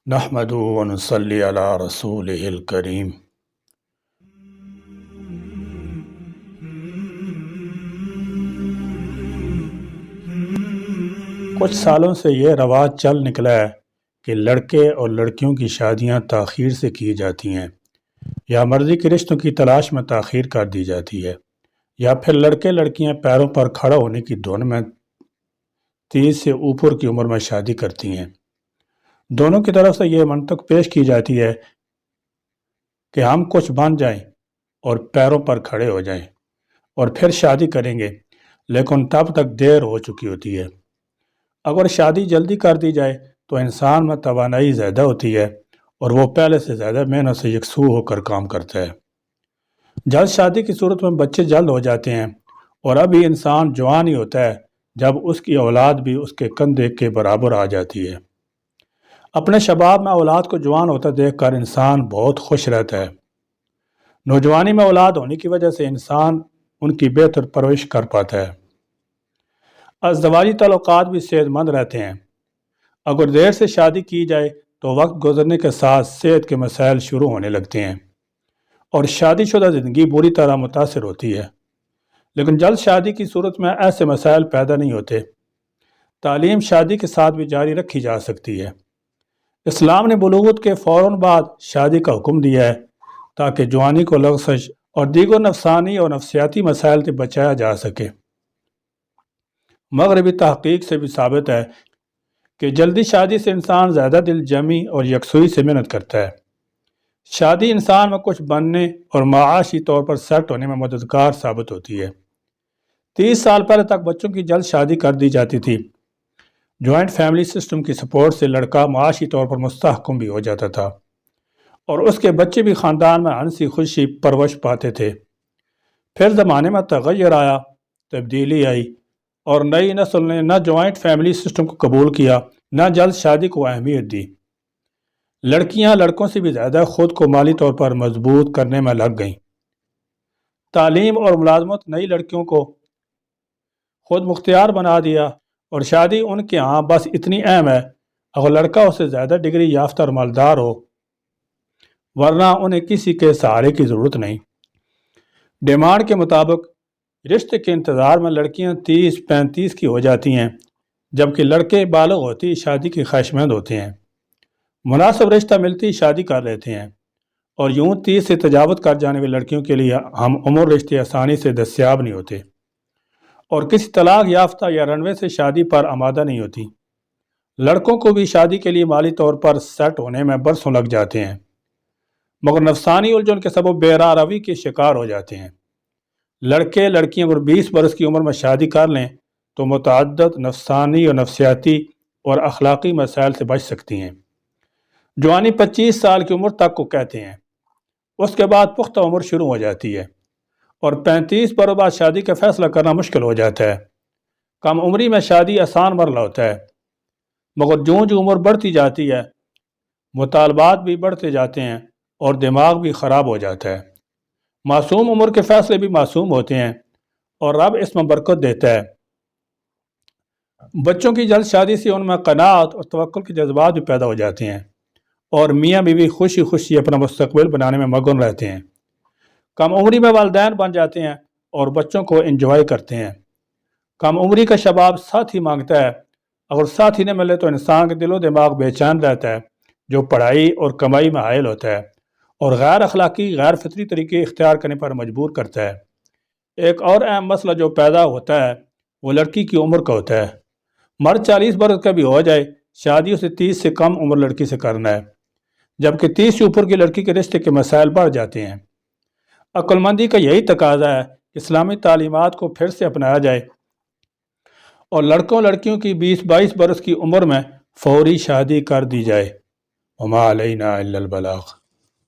نحمدہ ونصلی علی رسولہ الکریم۔ کچھ سالوں سے یہ رواج چل نکلا ہے کہ لڑکے اور لڑکیوں کی شادیاں تاخیر سے کی جاتی ہیں، یا مرضی کے رشتوں کی تلاش میں تاخیر کر دی جاتی ہے، یا پھر لڑکے لڑکیاں پیروں پر کھڑا ہونے کی دھن میں 30 سے اوپر کی عمر میں شادی کرتی ہیں۔ دونوں کی طرف سے یہ منطق پیش کی جاتی ہے کہ ہم کچھ بن جائیں اور پیروں پر کھڑے ہو جائیں اور پھر شادی کریں گے، لیکن تب تک دیر ہو چکی ہوتی ہے۔ اگر شادی جلدی کر دی جائے تو انسان میں توانائی زیادہ ہوتی ہے اور وہ پہلے سے زیادہ محنت سے یکسو ہو کر کام کرتا ہے۔ جلد شادی کی صورت میں بچے جلد ہو جاتے ہیں اور ابھی انسان جوان ہی ہوتا ہے جب اس کی اولاد بھی اس کے کندھے کے برابر آ جاتی ہے۔ اپنے شباب میں اولاد کو جوان ہوتا دیکھ کر انسان بہت خوش رہتا ہے۔ نوجوانی میں اولاد ہونے کی وجہ سے انسان ان کی بہتر پرورش کر پاتا ہے۔ ازدواجی تعلقات بھی صحت مند رہتے ہیں۔ اگر دیر سے شادی کی جائے تو وقت گزرنے کے ساتھ صحت کے مسائل شروع ہونے لگتے ہیں اور شادی شدہ زندگی بری طرح متاثر ہوتی ہے۔ لیکن جلد شادی کی صورت میں ایسے مسائل پیدا نہیں ہوتے۔ تعلیم شادی کے ساتھ بھی جاری رکھی جا سکتی ہے۔ اسلام نے بلوغت کے فوراً بعد شادی کا حکم دیا ہے تاکہ جوانی کو لغزش اور دیگر نفسانی اور نفسیاتی مسائل سے بچایا جا سکے۔ مغربی تحقیق سے بھی ثابت ہے کہ جلدی شادی سے انسان زیادہ دل جمی اور یکسوئی سے محنت کرتا ہے۔ شادی انسان میں کچھ بننے اور معاشی طور پر سیٹ ہونے میں مددگار ثابت ہوتی ہے۔ 30 سال پہلے تک بچوں کی جلد شادی کر دی جاتی تھی۔ جوائنٹ فیملی سسٹم کی سپورٹ سے لڑکا معاشی طور پر مستحکم بھی ہو جاتا تھا اور اس کے بچے بھی خاندان میں ہنسی خوشی پرورش پاتے تھے۔ پھر زمانے میں تغیر آیا، تبدیلی آئی اور نئی نسل نے نہ جوائنٹ فیملی سسٹم کو قبول کیا نہ جلد شادی کو اہمیت دی۔ لڑکیاں لڑکوں سے بھی زیادہ خود کو مالی طور پر مضبوط کرنے میں لگ گئیں۔ تعلیم اور ملازمت نئی لڑکیوں کو خود مختار بنا دیا اور شادی ان کے ہاں بس اتنی اہم ہے اگر لڑکا اس سے زیادہ ڈگری یافتہ اور مالدار ہو، ورنہ انہیں کسی کے سہارے کی ضرورت نہیں۔ ڈیمانڈ کے مطابق رشتے کے انتظار میں لڑکیاں 30-35 کی ہو جاتی ہیں، جبکہ لڑکے بالغ ہوتی شادی کی خواہشمند ہوتے ہیں۔ مناسب رشتہ ملتی شادی کر لیتے ہیں اور یوں 30 سے تجاوز کر جانے والی لڑکیوں کے لیے ہم عمر رشتے آسانی سے دستیاب نہیں ہوتے اور کسی طلاق یافتہ یا رنوے سے شادی پر آمادہ نہیں ہوتی۔ لڑکوں کو بھی شادی کے لیے مالی طور پر سیٹ ہونے میں برسوں لگ جاتے ہیں، مگر نفسانی الجھن کے سبب بے راہ روی کے شکار ہو جاتے ہیں۔ لڑکے لڑکیاں اگر 20 برس کی عمر میں شادی کر لیں تو متعدد نفسانی اور نفسیاتی اور اخلاقی مسائل سے بچ سکتی ہیں۔ جوانی 25 سال کی عمر تک کو کہتے ہیں، اس کے بعد پختہ عمر شروع ہو جاتی ہے اور 35 برس بعد شادی کا فیصلہ کرنا مشکل ہو جاتا ہے۔ کم عمری میں شادی آسان مرحلہ ہوتا ہے، مگر جوں جو عمر بڑھتی جاتی ہے مطالبات بھی بڑھتے جاتے ہیں اور دماغ بھی خراب ہو جاتا ہے۔ معصوم عمر کے فیصلے بھی معصوم ہوتے ہیں اور رب اس میں برکت دیتا ہے۔ بچوں کی جلد شادی سے ان میں قناعت اور توکل کے جذبات بھی پیدا ہو جاتے ہیں اور میاں بیوی خوشی خوشی اپنا مستقبل بنانے میں مگن رہتے ہیں۔ کم عمری میں والدین بن جاتے ہیں اور بچوں کو انجوائے کرتے ہیں۔ کم عمری کا شباب ساتھی مانگتا ہے، اگر ساتھی نہ ملے تو انسان کے دل و دماغ بے چین رہتا ہے، جو پڑھائی اور کمائی میں حائل ہوتا ہے اور غیر اخلاقی غیر فطری طریقے اختیار کرنے پر مجبور کرتا ہے۔ ایک اور اہم مسئلہ جو پیدا ہوتا ہے وہ لڑکی کی عمر کا ہوتا ہے۔ مرد 40 برس کا بھی ہو جائے، شادی اسے 30 سے کم عمر لڑکی سے کرنا ہے، جبکہ 30 سے اوپر کی لڑکی کے رشتے کے مسائل بڑھ جاتے ہیں۔ عقل مندی کا یہی تقاضا ہے کہ اسلامی تعلیمات کو پھر سے اپنایا جائے اور لڑکوں لڑکیوں کی 20-22 برس کی عمر میں فوری شادی کر دی جائے۔ وما علینا الا البلاغ۔